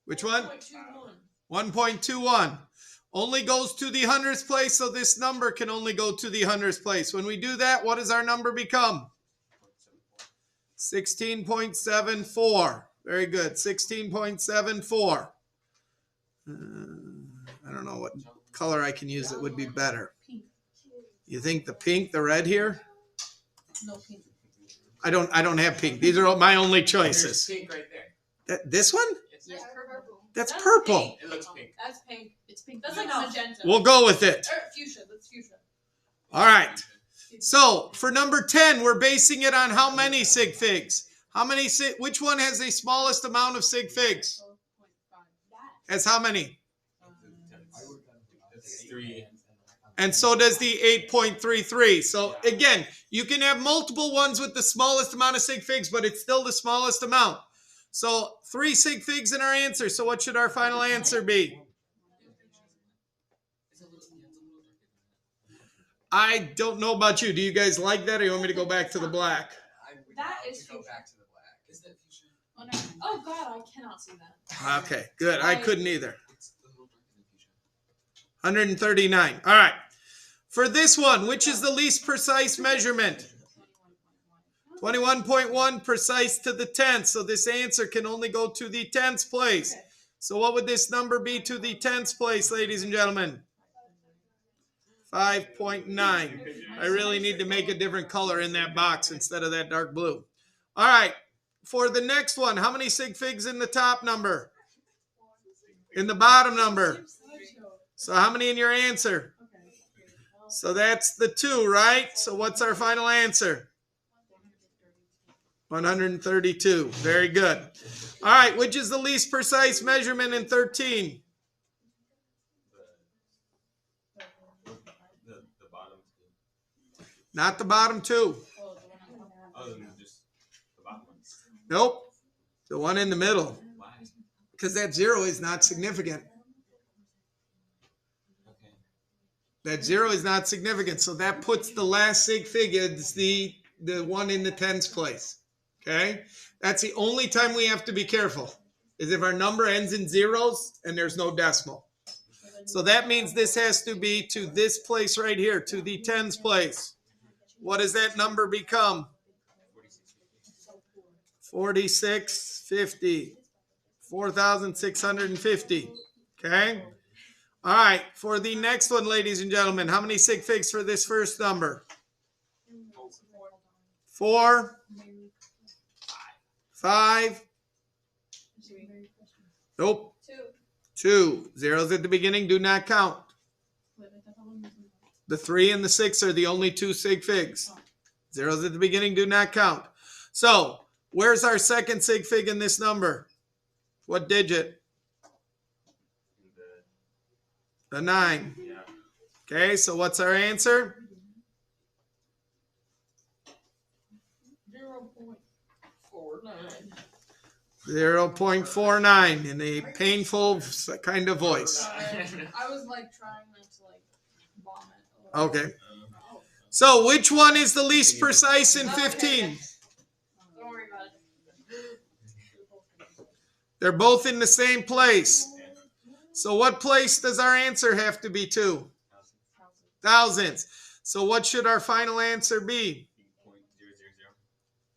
Which one? 1.21. Only goes to the hundredths place, so this number can only go to the hundredths place. When we do that, what does our number become? 16.74. Very good. 16.74. I don't know what color I can use that would be better. You think the pink, the red here? No pink. I don't have pink. These are my only choices. There's pink right there. This one? Yeah. That's purple. Pink. It looks pink. That's pink. It's pink. That's like magenta. We'll go with it. Or fuchsia. That's fuchsia. All right. So for number 10, we're basing it on how many sig figs? Which one has the smallest amount of sig figs? As how many? That's 3. And so does the 8.33. So again, you can have multiple ones with the smallest amount of sig figs, but it's still the smallest amount. So 3 sig figs in our answer. So what should our final answer be? I don't know about you. Do you guys like that, or you want me to go back to the black? That is go fuchsia. back to the black. Is that fuchsia? Oh God, I cannot see that. Okay, good. I couldn't either. It's a little darker than fuchsia. 139. All right. For this one, which is the least precise measurement? 21.1 precise to the 10th. So this answer can only go to the 10th place. So what would this number be to the 10th place, ladies and gentlemen? 5.9. I really need to make a different color in that box instead of that dark blue. All right. For the next one, how many sig figs in the top number? In the bottom number. So how many in your answer? So that's the 2, right? So what's our final answer? 132. Very good. All right. Which is the least precise measurement in 13? The bottom 2. Not the bottom 2. Other than just the bottom one. Nope. The one in the middle. Why? Because that 0 is not significant. Okay. That 0 is not significant. So that puts the last sig fig as the one in the 10th place. Okay? That's the only time we have to be careful, is if our number ends in zeros and there's no decimal. So that means this has to be to this place right here, to the 10th place. What does that number become? 4650. 4,650. Okay? All right. For the next one, ladies and gentlemen, how many sig figs for this first number? 4. 5. Nope. 2. Zeros at the beginning do not count. The 3 and the 6 are the only 2 sig figs. Zeros at the beginning do not count. So, where's our second sig fig in this number? What digit? The 9. Yeah. Okay, so what's our answer? 0.49 in a painful kind of voice. I was like trying not to like vomit. Okay. So which one is the least precise in 15? Don't worry about it. They're both in the same place. So what place does our answer have to be to? Thousands. So what should our final answer be?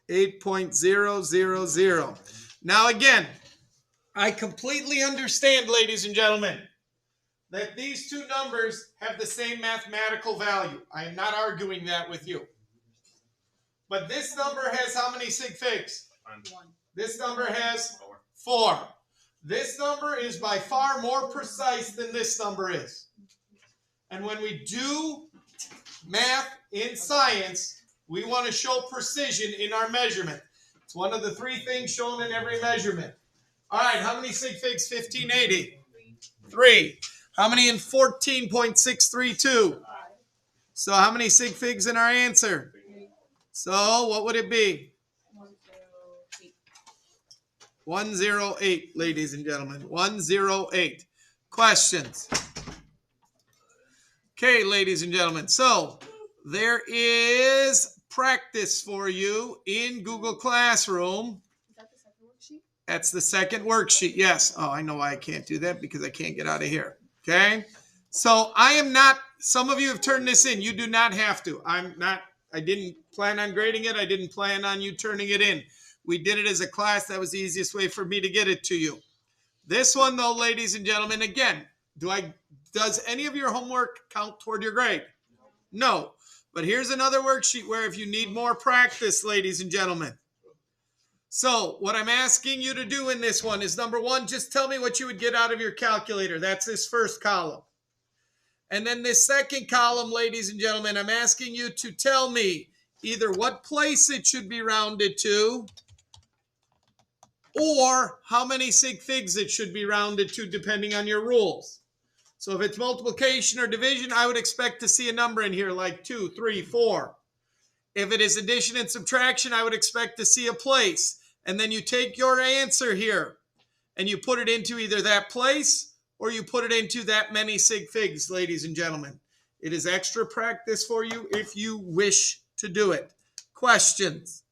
8.000. Now again, I completely understand, ladies and gentlemen, that these two numbers have the same mathematical value. I am not arguing that with you. But this number has how many sig figs? 1. This number has 4. This number is by far more precise than this number is. And when we do math in science, we want to show precision in our measurement. It's one of the three things shown in every measurement. All right, how many sig figs 1580? 3. How many in 14.632? So how many sig figs in our answer? So what would it be? 108, ladies and gentlemen. 108. Questions? Okay, ladies and gentlemen. So there is practice for you in Google Classroom. Is that the second worksheet? That's the second worksheet. Yes. Oh, I know why I can't do that, because I can't get out of here. Okay. So I am not, some of you have turned this in. You do not have to. I didn't plan on grading it. I didn't plan on you turning it in. We did it as a class. That was the easiest way for me to get it to you. This one, though, ladies and gentlemen, again, does any of your homework count toward your grade? No. But here's another worksheet where if you need more practice, ladies and gentlemen. So what I'm asking you to do in this one is, number one, just tell me what you would get out of your calculator. That's this first column. And then this second column, ladies and gentlemen, I'm asking you to tell me either what place it should be rounded to, or how many sig figs it should be rounded to, depending on your rules. So if it's multiplication or division, I would expect to see a number in here like 2, 3, 4. If it is addition and subtraction, I would expect to see a place. And then you take your answer here and you put it into either that place or you put it into that many sig figs, ladies and gentlemen. It is extra practice for you if you wish to do it. Questions?